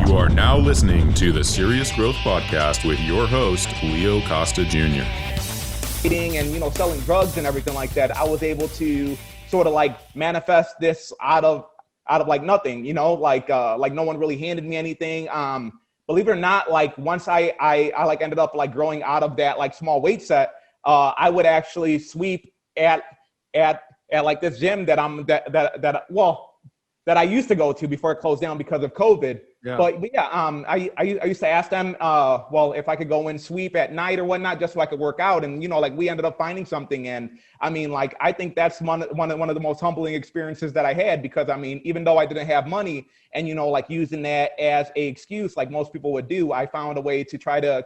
You are now listening to the Serious Growth Podcast with your host, Leo Costa Jr. And, selling drugs and everything like that, I was able to sort of like manifest this out of like nothing, like no one really handed me anything. Believe it or not, like once I like ended up like growing out of that like small weight set, I would actually sweep at like this gym that I used to go to before it closed down because of COVID. Yeah. But yeah, I used to ask them, if I could go and sweep at night or whatnot, just so I could work out. And, we ended up finding something. And I mean, like, I think that's one of the most humbling experiences that I had, because I mean, even though I didn't have money and, like using that as an excuse, like most people would do, I found a way to try to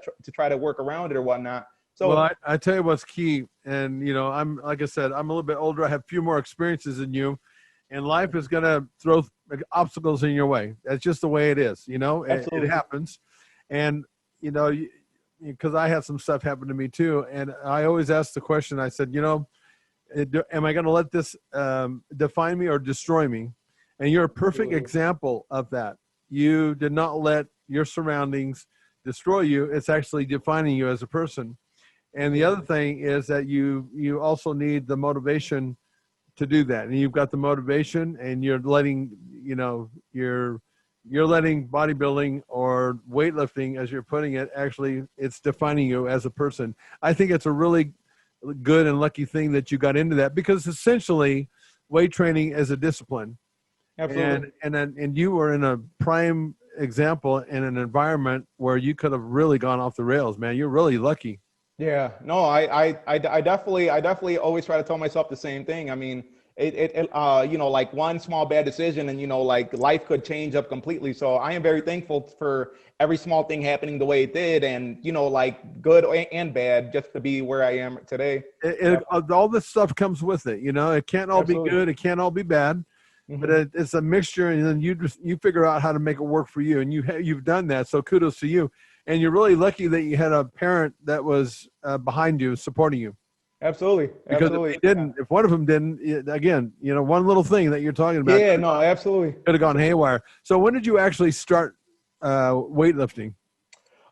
work around it or whatnot. So, well, I tell you what's key. And, like I said, I'm a little bit older. I have a few more experiences than you. And life is going to throw obstacles in your way. That's just the way it is. It happens. And, because I had some stuff happen to me too. And I always ask the question, I said, am I going to let this define me or destroy me? And you're a perfect example of that. You did not let your surroundings destroy you. It's actually defining you as a person. And the other thing is that you also need the motivation to do that. And you've got the motivation, and you're letting, you're letting bodybuilding or weightlifting, as you're putting it, actually it's defining you as a person. I think it's a really good and lucky thing that you got into that, because essentially weight training is a discipline. Absolutely. And you were in a prime example in an environment where you could have really gone off the rails, man. You're really lucky. Yeah, no, I definitely always try to tell myself the same thing. I mean, like one small bad decision and, like life could change up completely. So I am very thankful for every small thing happening the way it did, and, like good and bad, just to be where I am today. All this stuff comes with it. It can't all be good. It can't all be bad, but it's a mixture. And then you figure out how to make it work for you. And you've done that. So kudos to you. And you're really lucky that you had a parent that was behind you, supporting you. Absolutely. Because if one of them didn't, again, one little thing that you're talking about. Yeah, no, absolutely. Could have gone haywire. So when did you actually start weightlifting?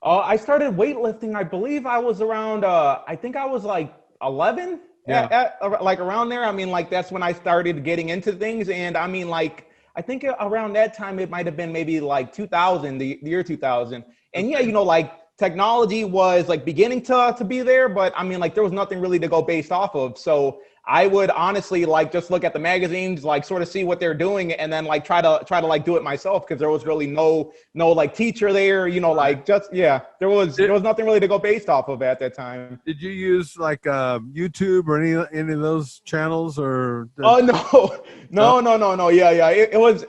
I started weightlifting, I believe I was around, I think I was like 11, like around there. I mean, like that's when I started getting into things. And I mean, like, I think around that time, it might've been maybe like 2000, the year 2000. And yeah, like technology was like beginning to be there, but I mean, like there was nothing really to go based off of. So I would honestly like just look at the magazines, like sort of see what they're doing, and then like try to like do it myself, because there was really no like teacher there, like there was nothing really to go based off of at that time. Did you use like YouTube or any of those channels or? Oh no. Yeah. It was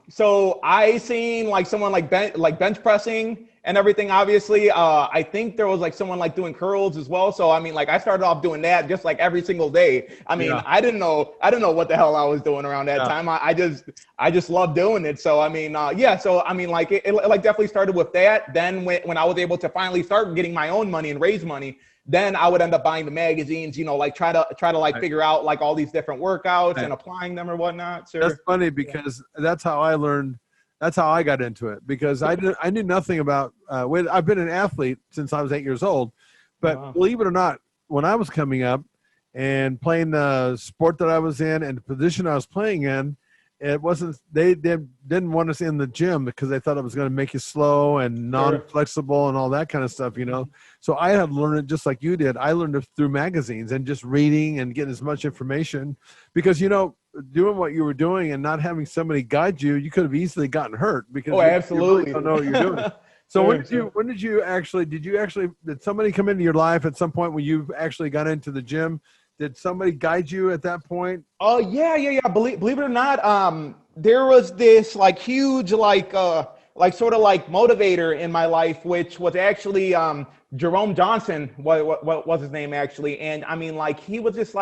so I seen like someone like bench pressing and everything, obviously. I think there was like someone like doing curls as well. So I mean, like I started off doing that just like every single day. I mean, I didn't know what the hell I was doing around that time. I just loved doing it. So I mean, so I mean, like it like definitely started with that. Then when I was able to finally start getting my own money and raise money, then I would end up buying the magazines, like try to like figure out like all these different workouts and applying them or whatnot. So that's funny, because that's how I learned. That's how I got into it, because I knew nothing about weight. I've been an athlete since I was 8 years old, but believe it or not, when I was coming up and playing the sport that I was in and the position I was playing in, it wasn't. They didn't want us in the gym because they thought it was going to make you slow and non-flexible and all that kind of stuff, So I had learned it just like you did. I learned it through magazines and just reading and getting as much information, because doing what you were doing and not having somebody guide you, you could have easily gotten hurt, because absolutely you really don't know what you're doing. So did somebody come into your life at some point when you actually got into the gym? Did somebody guide you at that point? Oh yeah. Believe it or not, there was this like huge like sort of like motivator in my life, which was actually Jerome Johnson. What was his name actually? And I mean, like he was just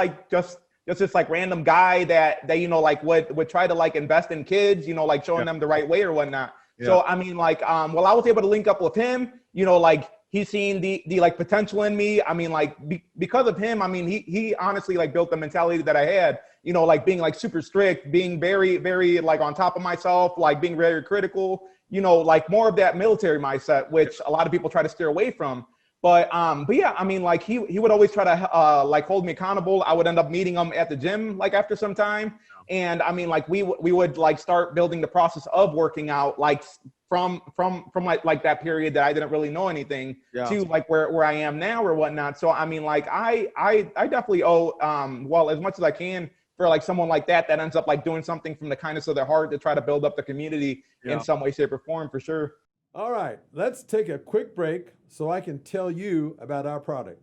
this like random guy that like would try to like invest in kids, like showing them the right way or whatnot. Yeah. So I mean, like I was able to link up with him. Like he's seen the like potential in me. I mean, like because of him, I mean, he honestly like built the mentality that I had, you know, like being like super strict, being very, very like on top of myself, like being very critical, you know, like more of that military mindset, which a lot of people try to steer away from. But yeah, I mean, like he would always try to like hold me accountable. I would end up meeting him at the gym like after some time. And I mean, like we would like start building the process of working out, like from like that period that I didn't really know anything to like where I am now or whatnot. So I mean, like I definitely owe well, as much as I can for like someone like that ends up like doing something from the kindness of their heart to try to build up the community in some way, shape, or form, for sure. All right, let's take a quick break so I can tell you about our product.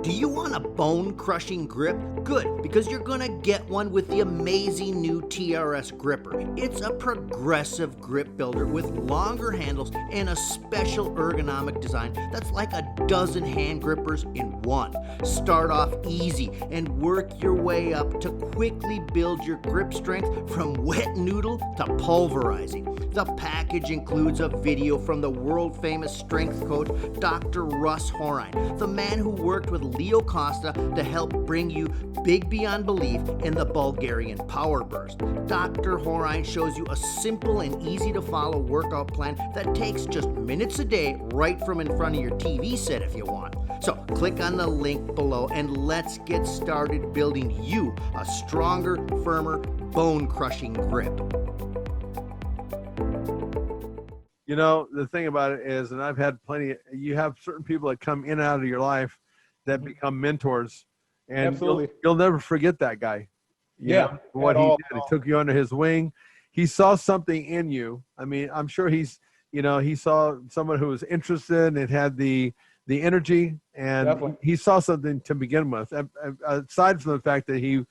Do you want a bone-crushing grip? Good, because you're gonna get one with the amazing new TRS gripper. It's a progressive grip builder with longer handles and a special ergonomic design that's like a dozen hand grippers in one. Start off easy and work your way up to quickly build your grip strength from wet noodle to pulverizing. The package includes a video from the world-famous strength coach, Dr. Russ Horin, the man who worked with Leo Costa to help bring you big beyond belief in the Bulgarian power burst. Dr. Horin shows you a simple and easy to follow workout plan that takes just minutes a day right from in front of your TV set if you want. So click on the link below and let's get started building you a stronger, firmer, bone-crushing grip. You know, the thing about it is, and I've had plenty, you have certain people that come in and out of your life that become mentors, and you'll never forget that guy. You know, what he did. He took you under his wing. He saw something in you. I mean, I'm sure he saw someone who was interested and had the energy, and he saw something to begin with. Aside from the fact that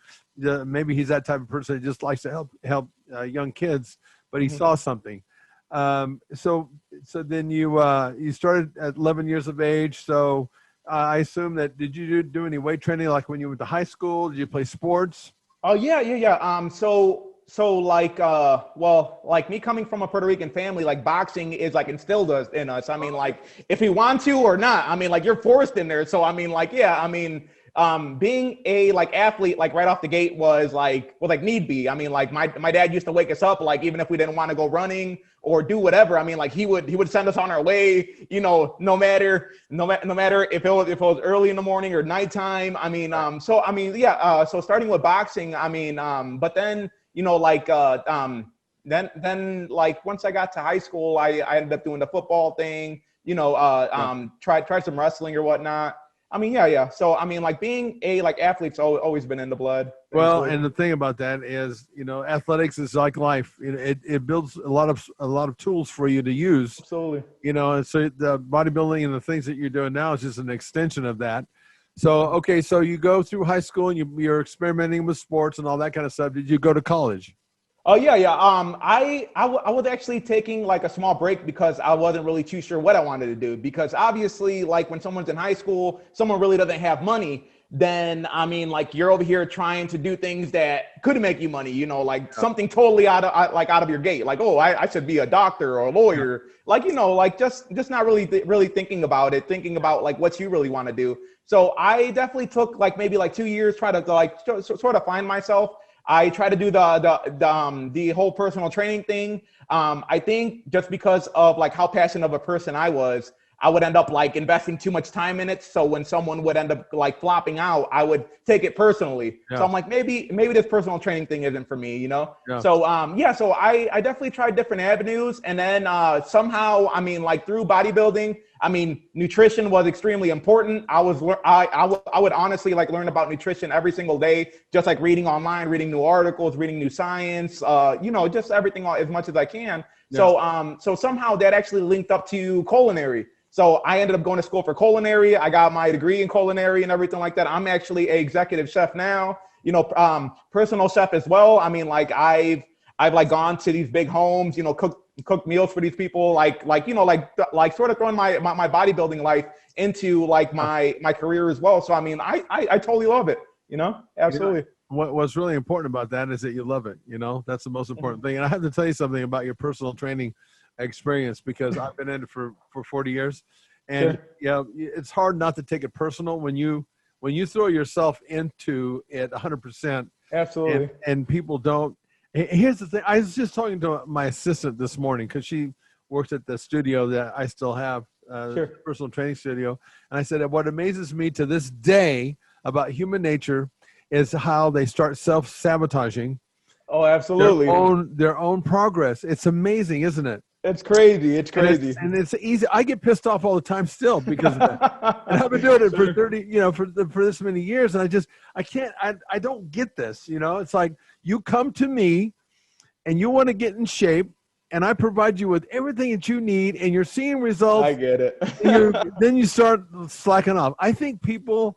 maybe he's that type of person that just likes to help young kids, but he saw something. So then you started at 11 years of age. So I assume that, did you do any weight training like when you went to high school? Did you play sports? Oh yeah. So like, well, like me coming from a Puerto Rican family, like boxing is like instilled in us. I mean, like if you want to or not, I mean, like you're forced in there. So I mean, like, yeah, I mean, being a like athlete, like right off the gate was like need be. I mean, like my dad used to wake us up, like even if we didn't want to go running or do whatever. I mean, like he would send us on our way, you know, no matter if it was early in the morning or nighttime. I mean, so I mean, yeah. So starting with boxing, I mean, but then, you know, like, then like once I got to high school, I ended up doing the football thing, you know, tried some wrestling or whatnot. I mean, yeah. So, I mean, like being a like athlete's always been in the blood. Well, and the thing about that is, you know, athletics is like life. It builds a lot of tools for you to use. Absolutely. You know, and so the bodybuilding and the things that you're doing now is just an extension of that. So, okay, so you go through high school and you're experimenting with sports and all that kind of stuff. Did you go to college? Oh yeah. I was actually taking like a small break because I wasn't really too sure what I wanted to do, because obviously like when someone's in high school, someone really doesn't have money, then I mean, like you're over here trying to do things that could make you money, you know, like something totally out of your gate. Like, oh, I should be a doctor or a lawyer. Like, you know, like just not really thinking about like what you really want to do. So I definitely took like maybe like 2 years, try to like sort of find myself. I try to do the whole personal training thing. I think just because of like how passionate of a person I was, I would end up like investing too much time in it. So when someone would end up like flopping out, I would take it personally. Yeah. So I'm like, maybe this personal training thing isn't for me, you know? Yeah. So, so I definitely tried different avenues. And then somehow, I mean, like through bodybuilding, I mean, nutrition was extremely important. I would honestly like learn about nutrition every single day, just like reading online, reading new articles, reading new science, you know, just everything as much as I can. Yeah. So somehow that actually linked up to culinary. So I ended up going to school for culinary. I got my degree in culinary and everything like that. I'm actually an executive chef now, you know, personal chef as well. I mean, like I've like gone to these big homes, you know, cook meals for these people, like you know, like sort of throwing my bodybuilding life into like my career as well. So I mean, I totally love it, you know, absolutely. You know, what's really important about that is that you love it. You know, that's the most important thing. And I have to tell you something about your personal training experience, because I've been in it for 40 years. And it's hard not to take it personal when you throw yourself into it 100%. Absolutely. And people don't. Here's the thing. I was just talking to my assistant this morning because she works at the studio that I still have, personal training studio. And I said, what amazes me to this day about human nature is how they start self-sabotaging. Oh, absolutely. Their own progress. It's amazing, isn't it? It's crazy. It's crazy. And it's easy. I get pissed off all the time still because of that. And I've been doing it for 30, for this many years. And I don't get this, it's like you come to me and you want to get in shape and I provide you with everything that you need and you're seeing results. I get it. Then you start slacking off. I think people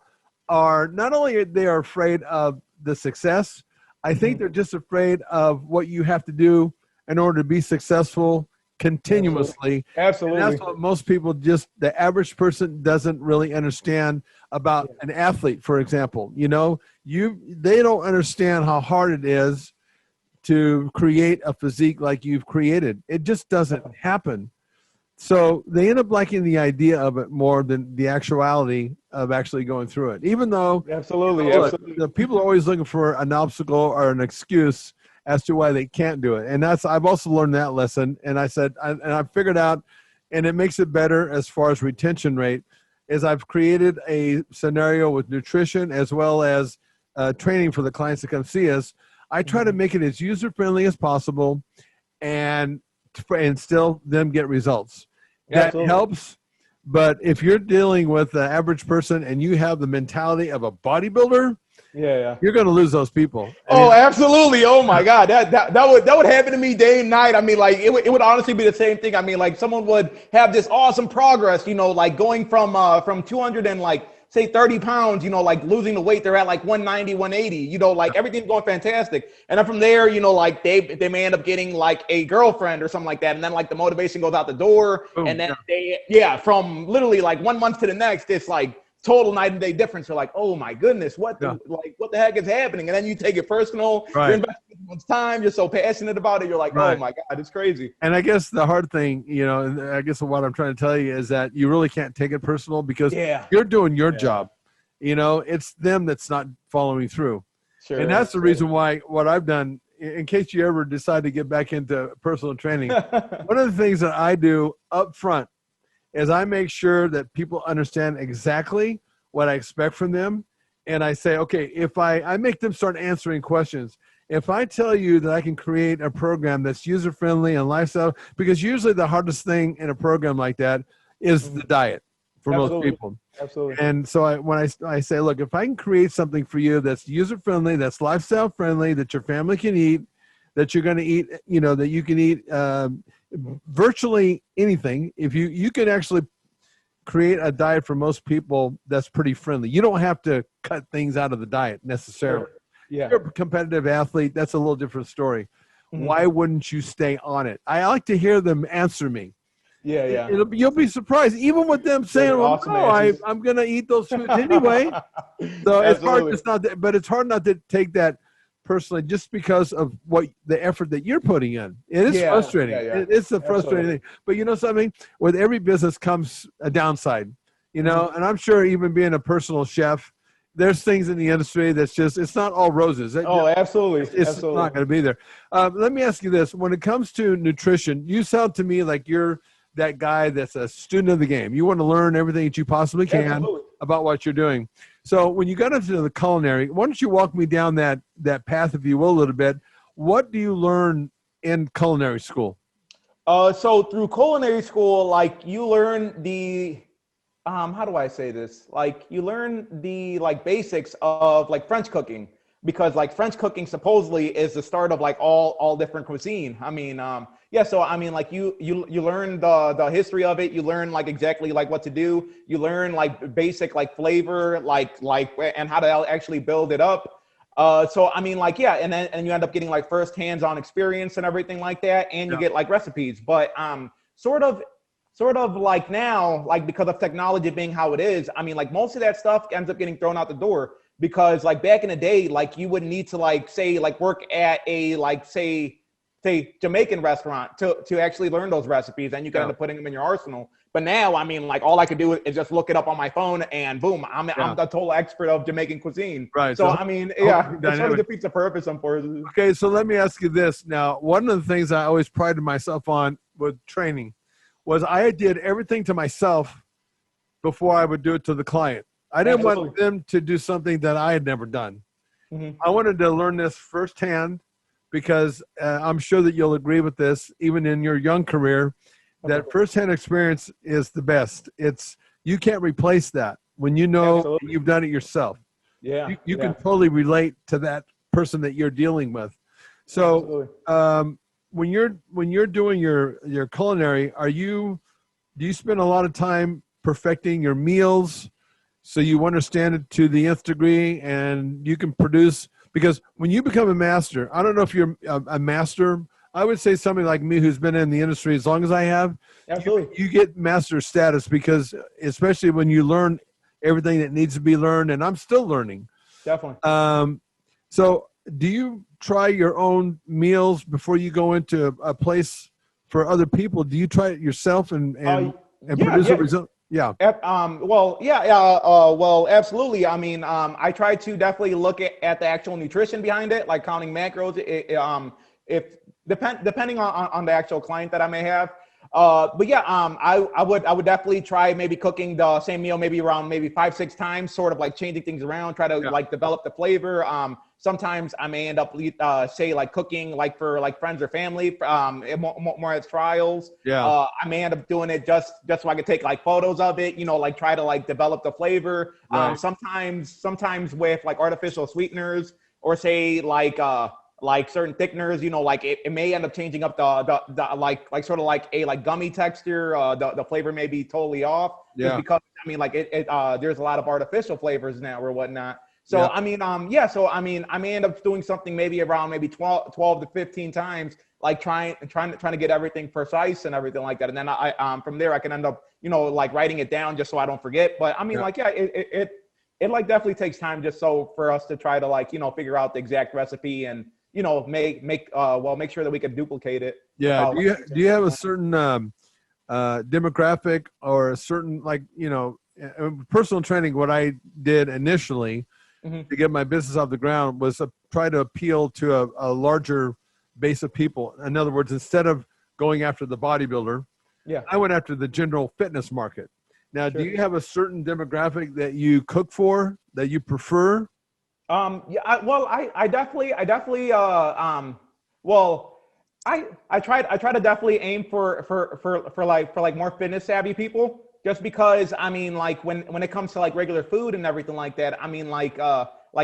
are not only they are afraid of the success, I think they're just afraid of what you have to do in order to be successful continuously. Absolutely. And that's what most people the average person doesn't really understand about an athlete, for example. They don't understand how hard it is to create a physique like you've created. It just doesn't happen. So they end up liking the idea of it more than the actuality of actually going through it. Even though absolutely. The people are always looking for an obstacle or an excuse as to why they can't do it. And I've also learned that lesson. And I said, I figured out, and it makes it better as far as retention rate, is I've created a scenario with nutrition as well as training for the clients that come see us. I try to make it as user-friendly as possible and still them get results. That helps. But if you're dealing with the average person and you have the mentality of a bodybuilder, you're going to lose those people. Absolutely. Oh my God. That would happen to me day and night. I mean, like it would honestly be the same thing. I mean, like someone would have this awesome progress, like going from 200 and like say 30 pounds, like losing the weight, they're at like 190, 180, like everything's going fantastic. And then from there, like they may end up getting like a girlfriend or something like that. And then like the motivation goes out the door. Boom, and then from literally like 1 month to the next, it's like total night and day difference. You're like, oh my goodness, what the heck is happening? And then you take it personal. You're investing someone's time. You're so passionate about it. You're like, oh my God, it's crazy. And I guess the hard thing, I guess what I'm trying to tell you is that you really can't take it personal because you're doing your job. It's them that's not following through. Sure. And that's the reason why what I've done, in case you ever decide to get back into personal training, one of the things that I do up front is I make sure that people understand exactly what I expect from them. And I say, okay, if I make them start answering questions. If I tell you that I can create a program that's user-friendly and lifestyle, because usually the hardest thing in a program like that is the diet for most people. Absolutely. And so when I say, look, if I can create something for you that's user-friendly, that's lifestyle-friendly, that your family can eat, that you're going to eat, that you can eat virtually anything. If you can actually create a diet for most people that's pretty friendly. You don't have to cut things out of the diet necessarily. Yeah. If you're a competitive athlete, that's a little different story. Why wouldn't you stay on it? I like to hear them answer me. Yeah. You'll be surprised, even with them saying, I'm going to eat those foods anyway. So it's hard. It's hard not to take that personally, just because of what the effort that you're putting in. It is frustrating. It's a frustrating thing. But you know something? With every business comes a downside, and I'm sure even being a personal chef, there's things in the industry that's just, it's not all roses. Absolutely. It's not going to be there. Let me ask you this. When it comes to nutrition, you sound to me like you're that guy that's a student of the game. You want to learn everything that you possibly can about what you're doing. So when you got into the culinary, why don't you walk me down that path, if you will, a little bit. What do you learn in culinary school? So through culinary school, like you learn the, how do I say this? Like you learn the basics of like French cooking, because like French cooking supposedly is the start of like all different cuisine. I mean, so I mean, like you learn the history of it. You learn like exactly like what to do. You learn like basic like flavor, like and how to actually build it up. So I mean, like and you end up getting like first hands-on experience and everything like that, and you get like recipes. But sort of like now, like because of technology being how it is, I mean, like most of that stuff ends up getting thrown out the door, because like back in the day, like you would need to like say like work at a like say say Jamaican restaurant to actually learn those recipes, and you can end up putting them in your arsenal. But now, I mean, like all I could do is just look it up on my phone, and boom, I'm the total expert of Jamaican cuisine. Right. So I mean, it sort of defeats the purpose, unfortunately. Okay, so let me ask you this. Now, one of the things I always prided myself on with training was I did everything to myself before I would do it to the client. I didn't want them to do something that I had never done. Mm-hmm. I wanted to learn this firsthand because I'm sure that you'll agree with this, even in your young career, that firsthand experience is the best. You can't replace that when you know you've done it yourself. Yeah, you can totally relate to that person that you're dealing with. So when you're doing your culinary, do you spend a lot of time perfecting your meals so you understand it to the nth degree and you can produce? Because when you become a master, I don't know if you're a master. I would say somebody like me who's been in the industry as long as I have, you get master status, because especially when you learn everything that needs to be learned, and I'm still learning. Definitely. So do you try your own meals before you go into a place for other people? Do you try it yourself and produce a result? Yeah. Well, absolutely. I mean, I try to definitely look at the actual nutrition behind it, like counting macros. Depending on the actual client that I may have. But yeah, I would definitely try maybe cooking the same meal maybe around 5-6 times, sort of like changing things around, try to like develop the flavor. Sometimes I may end up say like cooking like for like friends or family, more as trials. I may end up doing it just so I could take like photos of it, like try to like develop the flavor. Right. Sometimes with like artificial sweeteners, or say like certain thickeners, like it may end up changing up the like sort of like a like gummy texture. The flavor may be totally off. Yeah. Because I mean, like there's a lot of artificial flavors now or whatnot. So I mean, so I mean, I may end up doing something maybe around 12 to 15 times, like trying to get everything precise and everything like that. And then I from there I can end up, like writing it down just so I don't forget. But I mean, like, it like definitely takes time just so for us to try to like, figure out the exact recipe and, make sure that we can duplicate it. Yeah. Do you have a certain demographic or a certain, like, personal training? What I did initially to get my business off the ground was try to appeal to a larger base of people. In other words, instead of going after the bodybuilder, I went after the general fitness market. Now, do you have a certain demographic that you cook for, that you prefer? I try to definitely aim for more fitness savvy people, just because I mean, like when it comes to like regular food and everything like that, I mean, like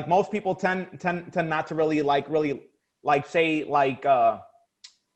most people tend not to really say like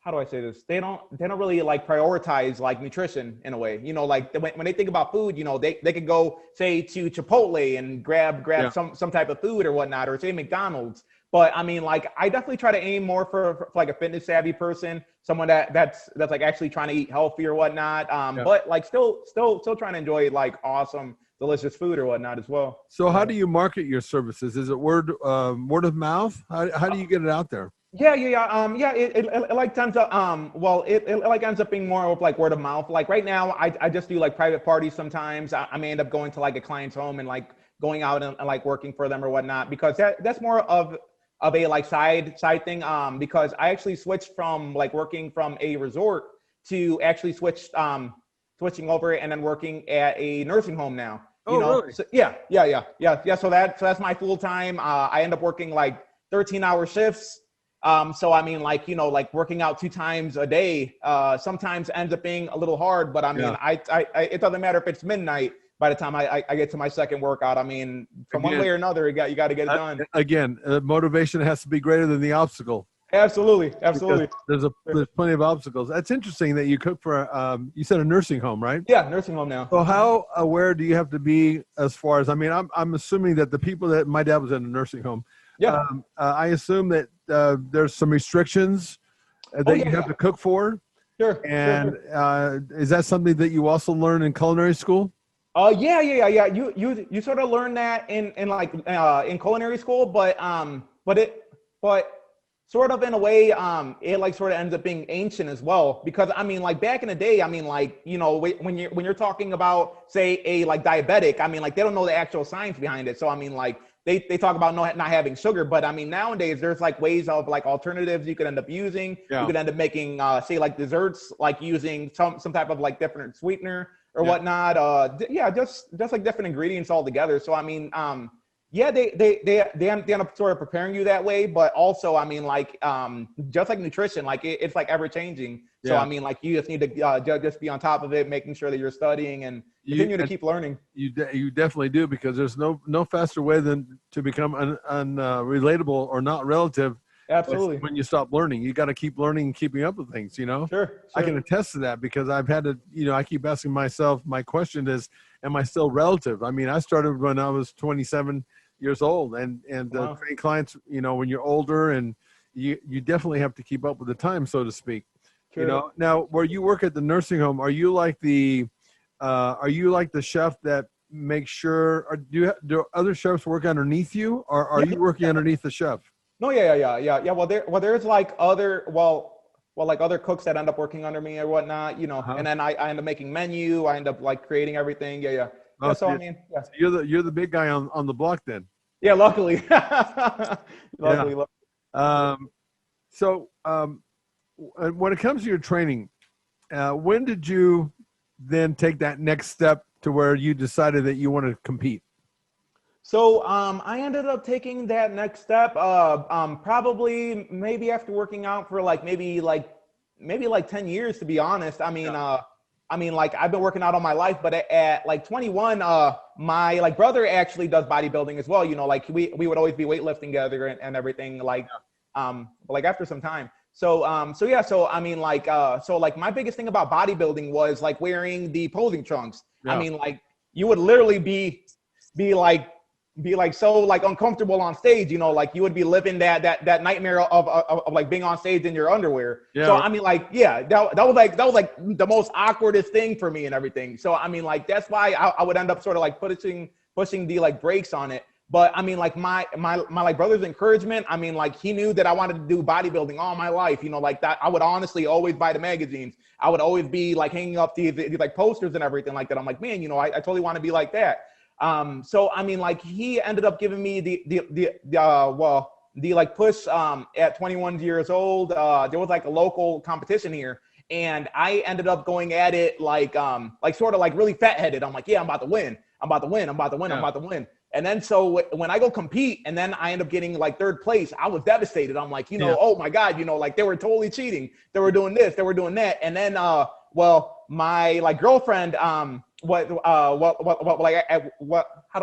how do I say this? They don't really like prioritize like nutrition in a way, like when they think about food, they could go say to Chipotle and grab some type of food or whatnot, or say McDonald's. But I mean, like I definitely try to aim more for like a fitness savvy person, someone that's like actually trying to eat healthy or whatnot. But like still trying to enjoy like awesome, delicious food or whatnot as well. So how do you market your services? Is it word of mouth? How do you get it out there? It like tends to it like ends up being more of like word of mouth. Like right now, I just do like private parties sometimes. I may end up going to like a client's home and like going out and like working for them or whatnot, because that's more of a like side thing. Because I actually switched from like working from a resort to actually switching over and then working at a nursing home now. Really? So, yeah. So that's my full time. I end up working like 13-hour shifts. So I mean, like, like working out 2 times a day, sometimes ends up being a little hard, but I mean, it doesn't matter if it's midnight by the time I get to my second workout. I mean, from one way or another, you got to get it done. Again, motivation has to be greater than the obstacle. Absolutely. There's plenty of obstacles. That's interesting that you cook for, you said a nursing home, right? Yeah, nursing home now. So how aware do you have to be as far as, I mean, I'm assuming that the people that, my dad was in a nursing home. Yeah. I assume that there's some restrictions that you have to cook for. Sure. And is that something that you also learn in culinary school? Yeah. You sort of learn that in culinary school, but sort of in a way, it like sort of ends up being ancient as well, because I mean, like back in the day, I mean, like, you know, when you're talking about, say, a like diabetic, I mean, like they don't know the actual science behind it. So I mean, like they talk about not having sugar, but I mean, nowadays there's like ways of like alternatives you could end up using. Yeah. You could end up making, say, like desserts, like using some type of like different sweetener or whatnot. Just like different ingredients all together. So I mean, yeah, they end up sort of preparing you that way, but also, I mean, like, just like nutrition, like it's like ever changing. So, I mean, like you just need to just be on top of it, making sure that you're studying and continue to keep learning. You definitely do, because there's no faster way than to become unrelatable or not relative. Absolutely. When you stop learning, you got to keep learning and keeping up with things, you know? Sure. I can attest to that, because I've had to, you know, I keep asking myself, my question is, am I still relative? I mean, I started when I was 27 years old, and Wow. train clients, you know, when you're older, and you definitely have to keep up with the time, so to speak. Sure. You know, now where you work at the nursing home, are you like the chef that makes sure, or do other chefs work underneath you, or are you working underneath the chef? No, yeah. Well, there's like other, like other cooks that end up working under me or whatnot, you know, and then I end up making menu. I end up like creating everything. Yeah. Oh, So I mean, yeah. So you're the big guy on the block then. Yeah, luckily. Luckily. When it comes to your training, when did you then take that next step to where you decided that you want to compete? So I ended up taking that next step probably maybe after working out for like maybe 10 years, to be honest. I mean, like I've been working out all my life, but at like 21, my like brother actually does bodybuilding as well. You know, like we would always be weightlifting together and everything, like after some time. So I mean, like my biggest thing about bodybuilding was like wearing the posing trunks. Yeah. I mean, like you would literally be like so like uncomfortable on stage, you know, like you would be living that nightmare of like being on stage in your underwear. Yeah. So I mean, like, yeah, that was like the most awkwardest thing for me and everything. So I mean, like that's why I would end up sort of like pushing the like brakes on it. But I mean, like my like brother's encouragement, I mean, like he knew that I wanted to do bodybuilding all my life, you know, like that. I would honestly always buy the magazines. I would always be like hanging up these like posters and everything like that. I'm like, man, you know, I totally want to be like that. So I mean, like he ended up giving me the like push at 21 years old. There was like a local competition here, and I ended up going at it like sort of like really fat headed. I'm like, yeah, I'm about to win. And then so when I go compete and then I end up getting like third place, I was devastated. I'm like, you know, oh my God, you know, like they were totally cheating. They were doing this, they were doing that. And then, my like girlfriend, how do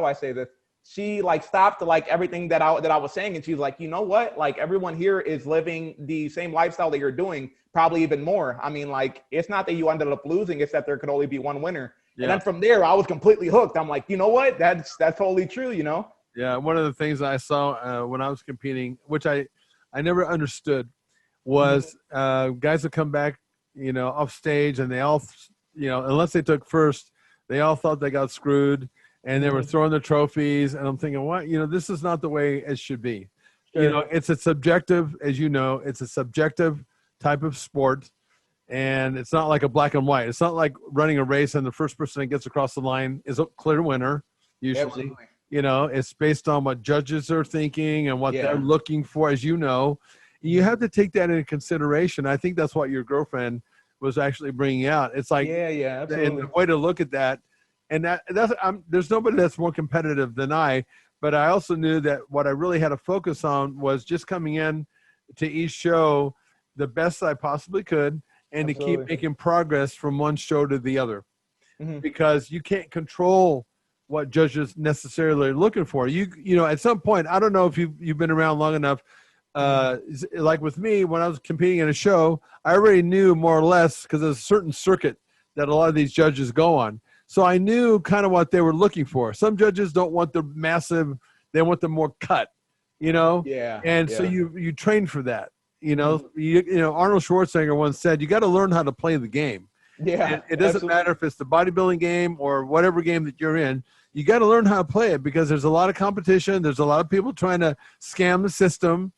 I say this? She like stopped like everything that I was saying. And she's like, you know what? Like everyone here is living the same lifestyle that you're doing, probably even more. I mean, like, it's not that you ended up losing, it's that there could only be one winner. Yeah. And then from there, I was completely hooked. I'm like, you know what? That's totally true, you know? Yeah. One of the things I saw when I was competing, which I never understood, was guys that come back, you know, off stage, and they all, you know, unless they took first, they all thought they got screwed, and they were throwing their trophies. And I'm thinking, what? You know, this is not the way it should be. Sure. You know, it's a subjective, as you know, it's a subjective type of sport. And it's not like a black and white. It's not like running a race and the first person that gets across the line is a clear winner. Usually, absolutely. You know, it's based on what judges are thinking and what they're looking for, as you know. You have to take that into consideration. I think that's what your girlfriend was actually bringing out. It's like, absolutely. And the way to look at that. And there's nobody that's more competitive than I, but I also knew that what I really had to focus on was just coming in to each show the best I possibly could, and absolutely. To keep making progress from one show to the other, because you can't control what judges necessarily are looking for. You know, at some point, I don't know if you've been around long enough, like with me, when I was competing in a show, I already knew more or less, because there's a certain circuit that a lot of these judges go on. So I knew kind of what they were looking for. Some judges don't want the massive, they want the more cut, you know? So you train for that. You know, you know, Arnold Schwarzenegger once said, you got to learn how to play the game. Yeah. And it doesn't matter if it's the bodybuilding game or whatever game that you're in. You got to learn how to play it, because there's a lot of competition. There's a lot of people trying to scam the system.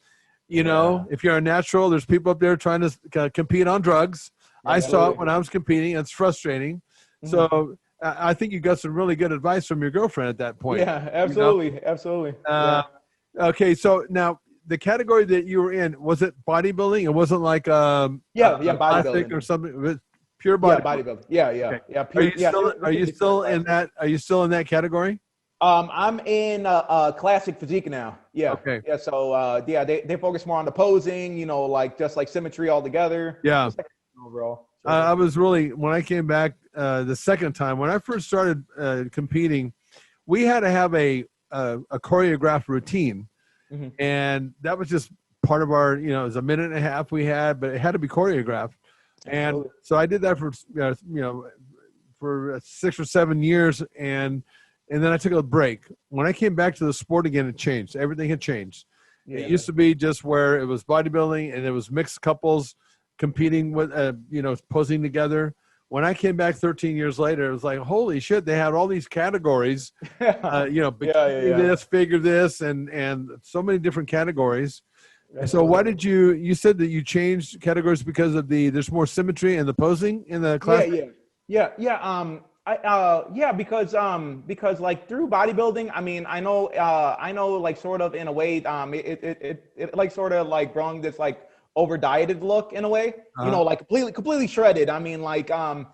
You know, if you're a natural, there's people up there trying to compete on drugs. I saw it when I was competing. It's frustrating. So I think you got some really good advice from your girlfriend at that point. Yeah, absolutely. You know? Absolutely. Okay. So now the category that you were in, was it bodybuilding? It wasn't like bodybuilding or something. It was pure bodybuilding. Bodybuilding. Yeah. Okay. Pure, Are you still in that? Are you still in that category? I'm in classic physique now. Yeah. Okay. Yeah. So they focus more on the posing, you know, like just like symmetry altogether. Yeah. Overall. So, I was really, when I came back the second time, when I first started competing, we had to have a choreographed routine. And that was just part of our, you know, it was a minute and a half we had, but it had to be choreographed. And so I did that for, for 6 or 7 years. And then I took a break. When I came back to the sport again, it changed. Everything had changed. It used to be just where it was bodybuilding and it was mixed couples competing with, posing together. When I came back 13 years later, it was like, holy shit, they had all these categories, bikini this, figure this, and so many different categories. So why did you said that you changed categories because of there's more symmetry in the posing in the class? Because like through bodybuilding, I mean, I know like sort of in a way, it like sort of like brought this like over dieted look in a way, you know, like completely shredded. I mean, like, the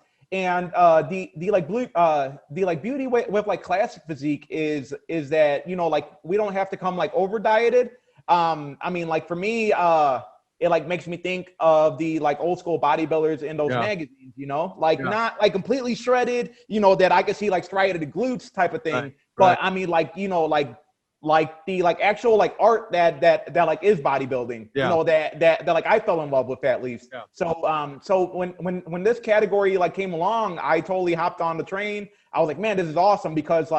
beauty with like classic physique is that, you know, like we don't have to come like over dieted. I mean, like for me, it like makes me think of the like old school bodybuilders in those magazines, you know, like not like completely shredded, you know, that I could see like striated glutes type of thing. But I mean, like, you know, like the like actual like art that like is bodybuilding, you know, that like I fell in love with at least. So when this category like came along, I totally hopped on the train. I was like, man, this is awesome because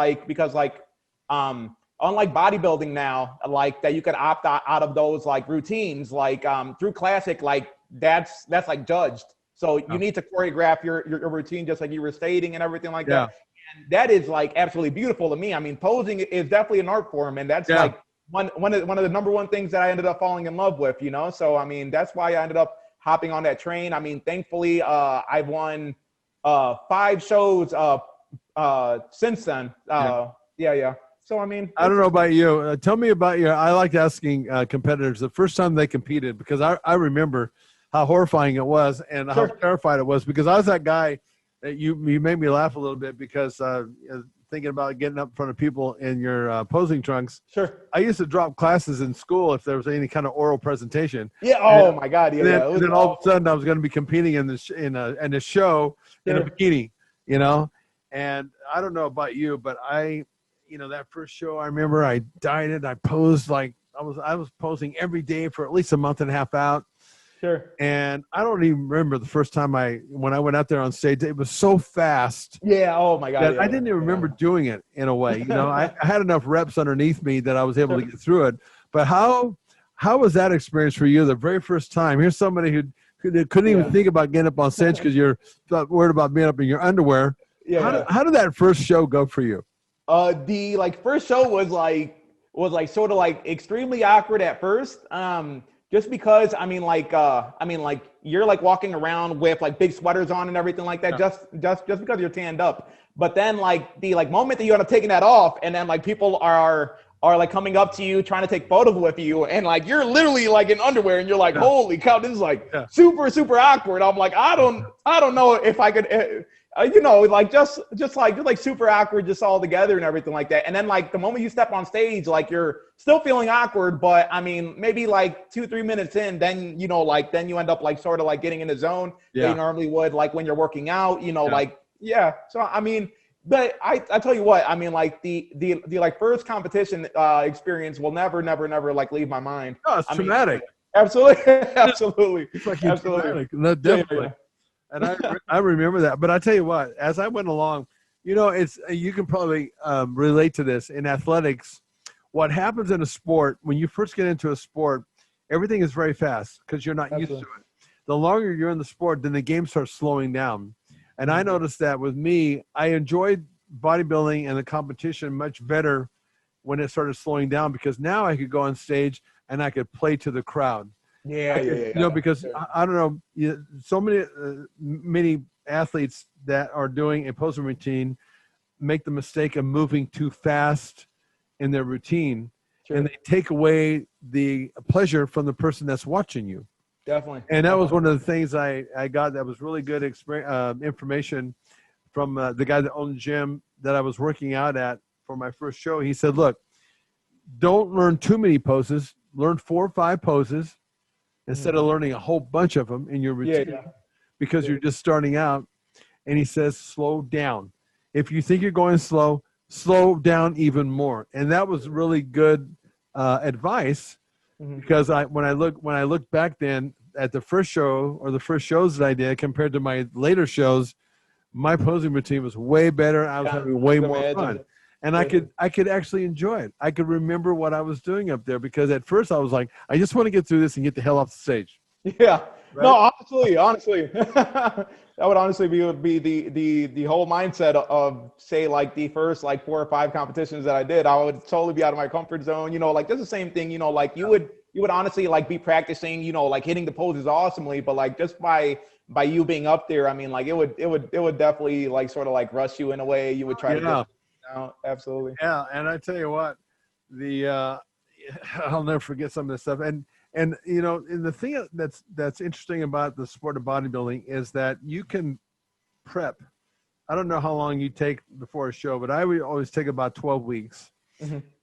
unlike bodybuilding now, like that you could opt out of those like routines, like through classic, like that's like judged. So you need to choreograph your routine just like you were stating and everything like that. And that is like absolutely beautiful to me. I mean, posing is definitely an art form, and that's like one of the number one things that I ended up falling in love with, you know? So, I mean, that's why I ended up hopping on that train. I mean, thankfully, I've won 5 shows since then. So, I mean, I don't know about you. Tell me about I like asking competitors the first time they competed, because I remember how horrifying it was and how terrified it was, because I was that guy that you made me laugh a little bit because thinking about getting up in front of people in your posing trunks. I used to drop classes in school if there was any kind of oral presentation. Oh my God. And then all of a sudden I was going to be competing in a show in a bikini, you know? And I don't know about you, but that first show, I remember I dieted. I posed like I was posing every day for at least a month and a half out. And I don't even remember the first time when I went out there on stage. It was so fast. Oh my God. I didn't even remember doing it in a way. You know, I had enough reps underneath me that I was able to get through it. But how was that experience for you the very first time? Here's somebody who couldn't even think about getting up on stage because you're worried about being up in your underwear. How did that first show go for you? The like first show was sort of like extremely awkward at first. Just because you're like walking around with like big sweaters on and everything like that, just because you're tanned up. But then like the like moment that you end up taking that off, and then like people are like coming up to you trying to take photos with you, and like you're literally like in underwear, and you're like, holy cow, this is like super awkward. I'm like, I don't know if I could. Like just like super awkward, just all together and everything like that. And then like the moment you step on stage, like you're still feeling awkward, but I mean, maybe like 2-3 minutes in, then, you end up like sort of like getting in the zone that you normally would, like when you're working out, So, I mean, but I tell you what, I mean, like the like first competition experience will never like leave my mind. Oh, it's traumatic. Absolutely. Traumatic. No, definitely. Yeah. And I remember that. But I tell you what, as I went along, you can probably relate to this in athletics. What happens in a sport, when you first get into a sport, everything is very fast because you're not used to it. The longer you're in the sport, then the game starts slowing down. And I noticed that with me, I enjoyed bodybuilding and the competition much better when it started slowing down, because now I could go on stage and I could play to the crowd. Yeah. You know, because I don't know, so many athletes that are doing a posing routine make the mistake of moving too fast in their routine, and they take away the pleasure from the person that's watching you. Definitely. And that was one of the things I got that was really good information from the guy that owned the gym that I was working out at for my first show. He said, look, don't learn too many poses. Learn 4 or 5 poses instead of learning a whole bunch of them in your routine because you're just starting out. And he says, slow down. If you think you're going slow, slow down even more. And that was really good advice because when I look back then at the first show or the first shows that I did compared to my later shows, my posing routine was way better. I was having way more fun. And I could actually enjoy it. I could remember what I was doing up there because at first I was like, I just want to get through this and get the hell off the stage. Yeah. Right? No, honestly, that would honestly be the whole mindset of say like the first like 4 or 5 competitions that I did. I would totally be out of my comfort zone. You know, like that's the same thing. You know, like you would honestly like be practicing. You know, like hitting the poses awesomely, but like just by you being up there, I mean, like it would definitely like sort of like rush you in a way. You would try to get out. Absolutely. Yeah, and I tell you what, I'll never forget some of this stuff. And you know, and the thing that's interesting about the sport of bodybuilding is that you can prep. I don't know how long you take before a show, but I would always take about 12 weeks.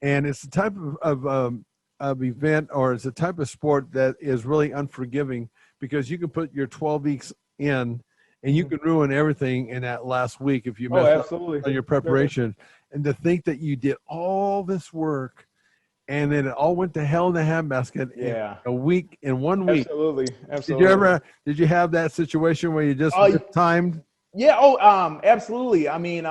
And it's the type of event, or it's a type of sport that is really unforgiving because you can put your 12 weeks in and you can ruin everything in that last week if you mess up on your preparation. And to think that you did all this work and then it all went to hell in a handbasket in 1 week. Absolutely. Did you have that situation where you just timed? Yeah. Absolutely. I mean,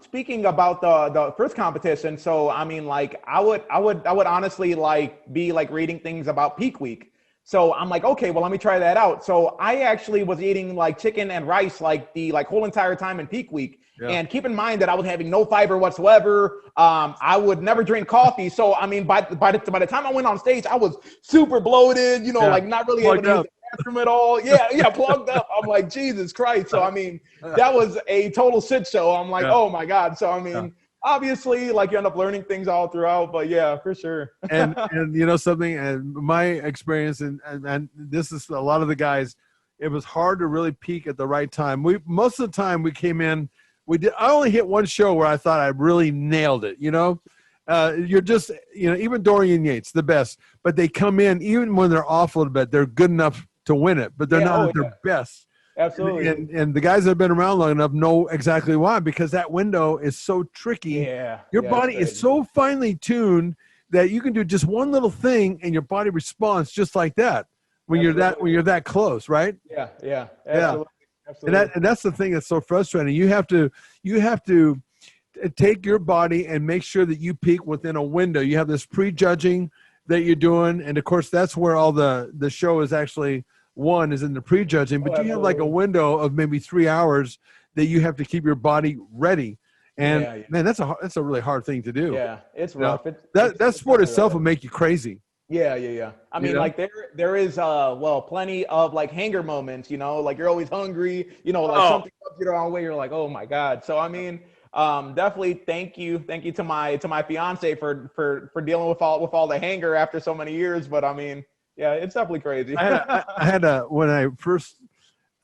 speaking about the first competition. So, I mean, like I would honestly like be like reading things about peak week. So I'm like, okay, well, let me try that out. So I actually was eating like chicken and rice, like the whole entire time in peak week. Yeah. And keep in mind that I was having no fiber whatsoever. I would never drink coffee. So, I mean, by the time I went on stage, I was super bloated, you know, like not really able to use the bathroom at all. Yeah, plugged up. I'm like, Jesus Christ. So, I mean, that was a total shit show. I'm like, oh my God. So, I mean, obviously, like you end up learning things all throughout, but yeah, for sure. and you know something, and my experience, and this is a lot of the guys, it was hard to really peak at the right time. Most of the time we came in, I only hit one show where I thought I really nailed it, you know. You're just, you know, even Dorian Yates, the best, but they come in, even when they're off a little bit, they're good enough to win it, but they're not at their best. Absolutely. And the guys that have been around long enough know exactly why, because that window is so tricky. Yeah. Your body is so finely tuned that you can do just one little thing and your body responds just like that when you're that close, right? Yeah. Absolutely. And that's the thing that's so frustrating. You have to take your body and make sure that you peak within a window. You have this prejudging that you're doing, and of course that's where all the show is actually one is in the prejudging, but you have like a window of maybe 3 hours that you have to keep your body ready. And man, that's a really hard thing to do. Yeah, it's rough. That sport itself will make you crazy. Yeah. I mean, like there is plenty of like hanger moments, you know, like you're always hungry, you know, like something comes your own way, you're like, oh my God. So I mean, definitely thank you to my fiance for dealing with all the hanger after so many years. But I mean, yeah, it's definitely crazy. I had when I first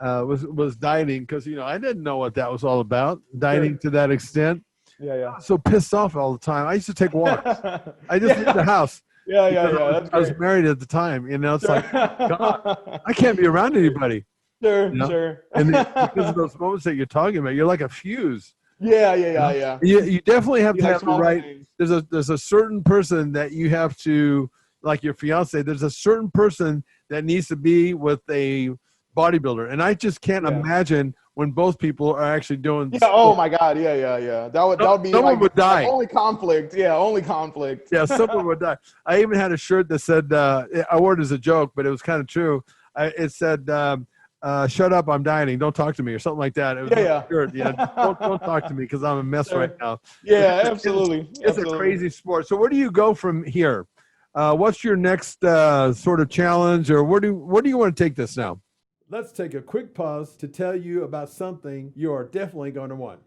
was dieting, because you know I didn't know what that was all about, dieting to that extent. Yeah. I was so pissed off all the time. I used to take walks. I just leave the house. Yeah. I was married at the time. You know, it's like, God, I can't be around anybody. Sure, you know? sure. And because of those moments that you're talking about, you're like a fuse. Yeah. You definitely have to have the right. Things. There's a certain person that you have to, like your fiance. There's a certain person that needs to be with a bodybuilder, and I just can't imagine when both people are actually doing. Yeah. Oh my God. Yeah. That would be someone would die. Only conflict. Yeah. Only conflict. Yeah. Someone would die. I even had a shirt that said, I wore it as a joke, but it was kind of true. It said, shut up, I'm dieting. Don't talk to me, or something like that. It was a shirt. Yeah. Don't talk to me because I'm a mess right now. Yeah, absolutely. It's a crazy sport. So where do you go from here? What's your next sort of challenge, or where do you want to take this now? Let's take a quick pause to tell you about something you are definitely going to want.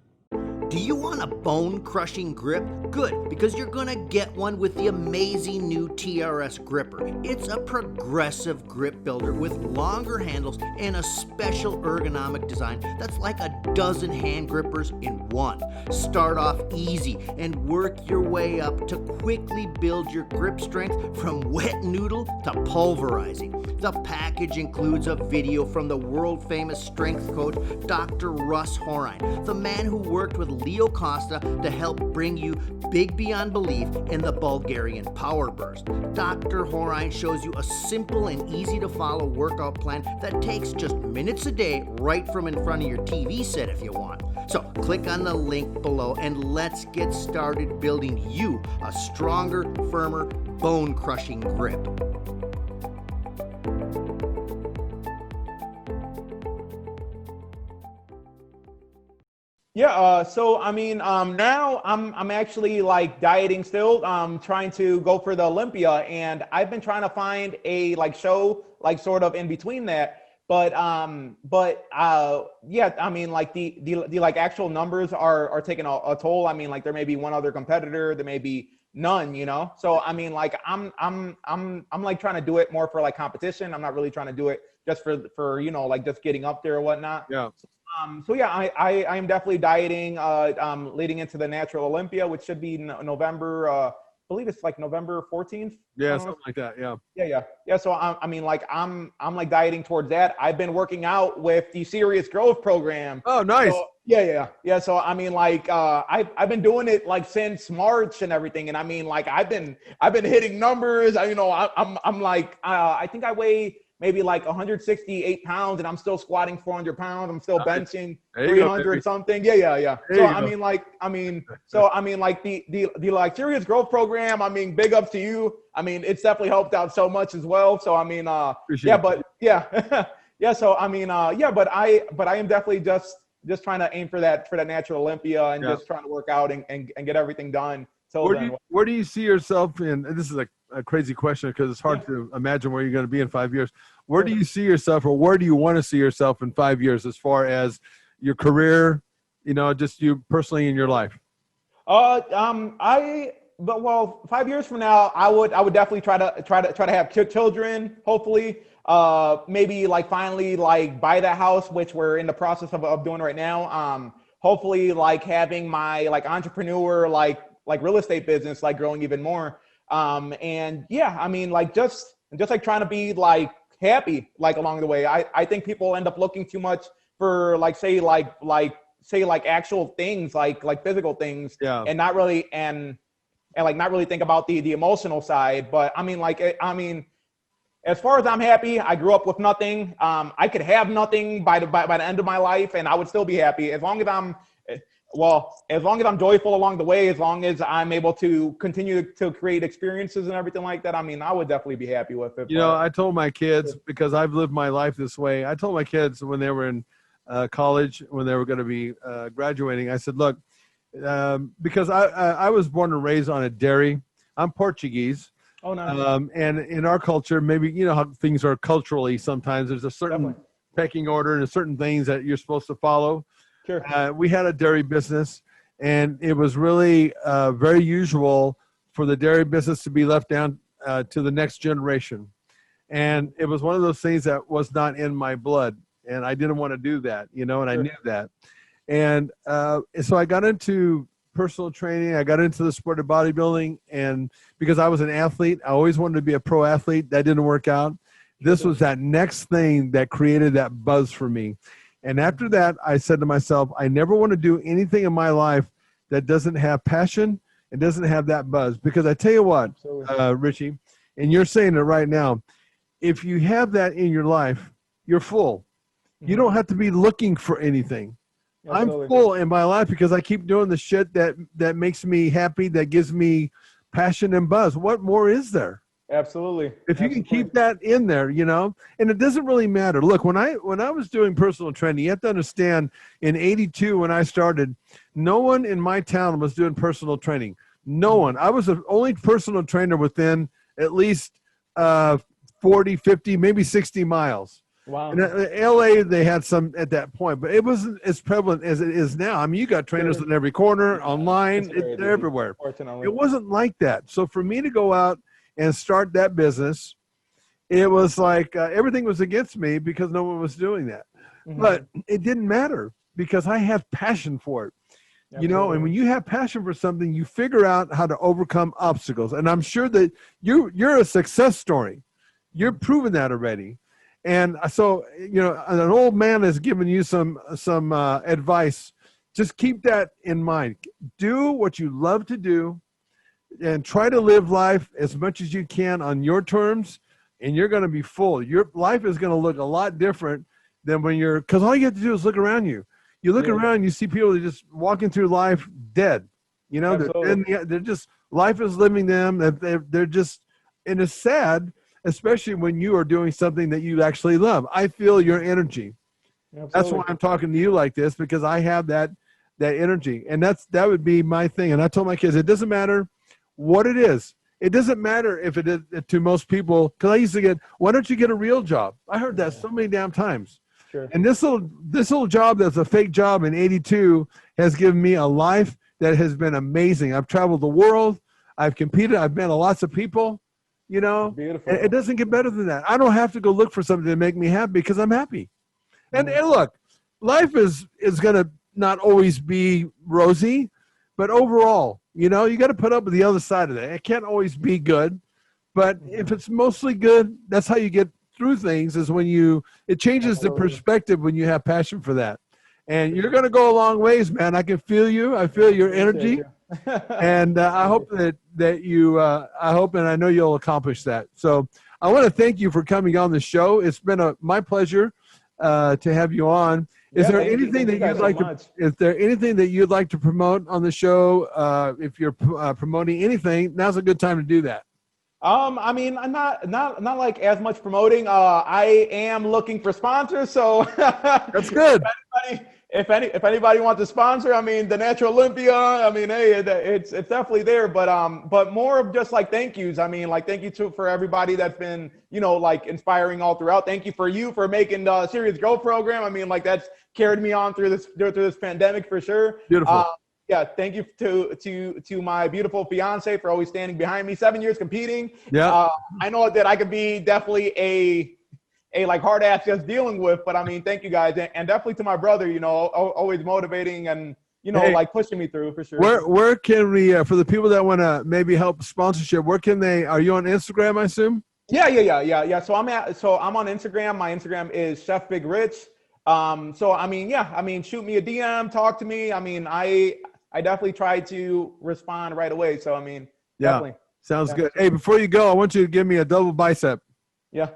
Do you want a bone-crushing grip? Good, because you're going to get one with the amazing new TRS gripper. It's a progressive grip builder with longer handles and a special ergonomic design that's like a dozen hand grippers in one. Start off easy and work your way up to quickly build your grip strength from wet noodle to pulverizing. The package includes a video from the world-famous strength coach, Dr. Russ Horin, the man who worked with Leo Costa to help bring you big beyond belief in the Bulgarian power burst. Dr. Horin shows you a simple and easy to follow workout plan that takes just minutes a day right from in front of your TV set if you want. So click on the link below and let's get started building you a stronger, firmer, bone-crushing grip. Yeah, so I mean, now I'm actually like dieting still, trying to go for the Olympia, and I've been trying to find a like show like sort of in between that. But yeah, I mean, like the like actual numbers are taking a toll. I mean, like there may be one other competitor, there may be none, you know. So I mean, like I'm like trying to do it more for like competition. I'm not really trying to do it just for you know, like just getting up there or whatnot. Yeah. So yeah, I am definitely dieting, leading into the Natural Olympia, which should be November, I believe it's like November 14th. Yeah, something like that. Yeah. Yeah. So I mean, like I'm like dieting towards that. I've been working out with the Serious Growth program. Oh, nice. So, yeah. So I mean, like I've been doing it like since March and everything, and I mean, like I've been hitting numbers. I'm like I think I weigh maybe like 168 pounds, and I'm still squatting 400 pounds. I'm still benching 300 something. Yeah. So I mean, like the like Serious Growth program. I mean, big up to you. I mean, it's definitely helped out so much as well. So I mean, yeah. So I mean, but I am definitely just trying to aim for that Natural Olympia and just trying to work out and get everything done. So where do you see yourself in? And this is a crazy question because it's hard to imagine where you're going to be in 5 years. Where do you see yourself, or where do you want to see yourself in 5 years as far as your career, you know, just you personally in your life? Well, 5 years from now, I would definitely try to have children, hopefully. Maybe like finally like buy that house, which we're in the process of doing right now. Hopefully like having my like entrepreneur like real estate business like growing even more. And yeah, I mean, like just like trying to be like happy like along the way. I think people end up looking too much for like say actual things like physical things, and not really and like not really think about the emotional side. But I mean, as far as I'm happy, I grew up with nothing. I could have nothing by the end of my life, and I would still be happy as long as I'm joyful along the way, as long as I'm able to continue to create experiences and everything like that. I mean, I would definitely be happy with it. You know, I told my kids, because I've lived my life this way, I told my kids when they were in college, when they were going to be graduating, I said, look, because I was born and raised on a dairy. I'm Portuguese. Oh, nice. And in our culture, maybe, you know how things are culturally sometimes. There's a certain pecking order and certain things that you're supposed to follow. Sure. We had a dairy business, and it was really very usual for the dairy business to be left down to the next generation. And it was one of those things that was not in my blood, and I didn't want to do that, you know, and I knew that. And so I got into personal training. I got into the sport of bodybuilding, and because I was an athlete, I always wanted to be a pro athlete. That didn't work out. This was that next thing that created that buzz for me. And after that, I said to myself, I never want to do anything in my life that doesn't have passion and doesn't have that buzz. Because I tell you what, Richie, and you're saying it right now, if you have that in your life, you're full. You don't have to be looking for anything. I'm full in my life because I keep doing the shit that makes me happy, that gives me passion and buzz. What more is there? Absolutely. If you can keep that in there, you know, and it doesn't really matter. Look, when I was doing personal training, you have to understand, in 82 when I started, no one in my town was doing personal training. No one. I was the only personal trainer within at least 40, 50, maybe 60 miles. Wow. And LA, they had some at that point, but it wasn't as prevalent as it is now. I mean, you got trainers in every corner, online, they're everywhere. It wasn't like that. So for me to go out and start that business, it was like everything was against me because no one was doing that. Mm-hmm. But it didn't matter because I have passion for it. Absolutely. You know, and when you have passion for something, you figure out how to overcome obstacles. And I'm sure that you're a success story. You're proven that already. And so, you know, an old man has given you some advice. Just keep that in mind. Do what you love to do and try to live life as much as you can on your terms, and you're going to be full. Your life is going to look a lot different than when you're, because all you have to do is look around you. You look around, you see people that are just walking through life dead. You know, they're just, life is living them. They're just, and it's sad, especially when you are doing something that you actually love. I feel your energy. Absolutely. That's why I'm talking to you like this, because I have that energy. And that would be my thing. And I told my kids, it doesn't matter what it is. It doesn't matter if it is to most people, because I used to get, why don't you get a real job? I heard that so many damn times. Sure. And this little job that's a fake job in 82 has given me a life that has been amazing. I've traveled the world. I've competed. I've met lots of people. You know, beautiful. It doesn't get better than that. I don't have to go look for something to make me happy because I'm happy. And look, life is going to not always be rosy, but overall, you know, you got to put up with the other side of that. It can't always be good, but if it's mostly good, that's how you get through things, is when it changes the perspective when you have passion for that. And you're going to go a long ways, man. I can feel you. I feel your energy. And I hope that you, I hope and I know you'll accomplish that. So I want to thank you for coming on the show. It's been my pleasure to have you on. Is there anything that you'd like to? Is there anything that you'd like to promote on the show? If you're promoting anything, now's a good time to do that. I mean, I'm not like as much promoting. I am looking for sponsors, so that's good. If anybody wants to sponsor, I mean, the Natural Olympia, I mean, hey, it's definitely there, but more of just like thank yous. I mean, like thank you for everybody that's been, you know, like inspiring all throughout. Thank you for making the Serious Growth program. I mean, like that's carried me on through this pandemic for sure. Beautiful. Yeah, thank you to my beautiful fiance for always standing behind me. 7 years competing. Yeah, I know that I could be definitely a like hard ass just dealing with, but I mean, thank you guys, and definitely to my brother, you know, always motivating and you know, like pushing me through for sure. Where can we for the people that want to maybe help sponsorship? Where can they? Are you on Instagram? I assume. Yeah. So I'm on Instagram. My Instagram is Chef Big Rich. So I mean, shoot me a DM, talk to me. I mean, I definitely try to respond right away. So I mean, definitely. Sounds good. Hey, before you go, I want you to give me a double bicep. Yeah.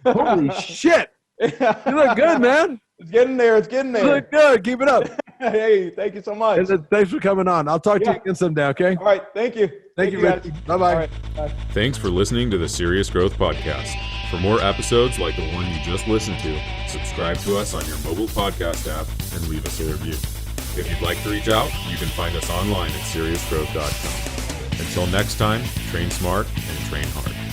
Holy shit! You look good, man. It's getting there. You look good. Keep it up. Hey, thank you so much. Thanks for coming on. I'll talk to you again someday, okay? All right. Thank you. Thank you, Richie. Bye-bye. All right, bye. Thanks for listening to the Serious Growth Podcast. For more episodes like the one you just listened to, subscribe to us on your mobile podcast app and leave us a review. If you'd like to reach out, you can find us online at seriousgrowth.com. Until next time, train smart and train hard.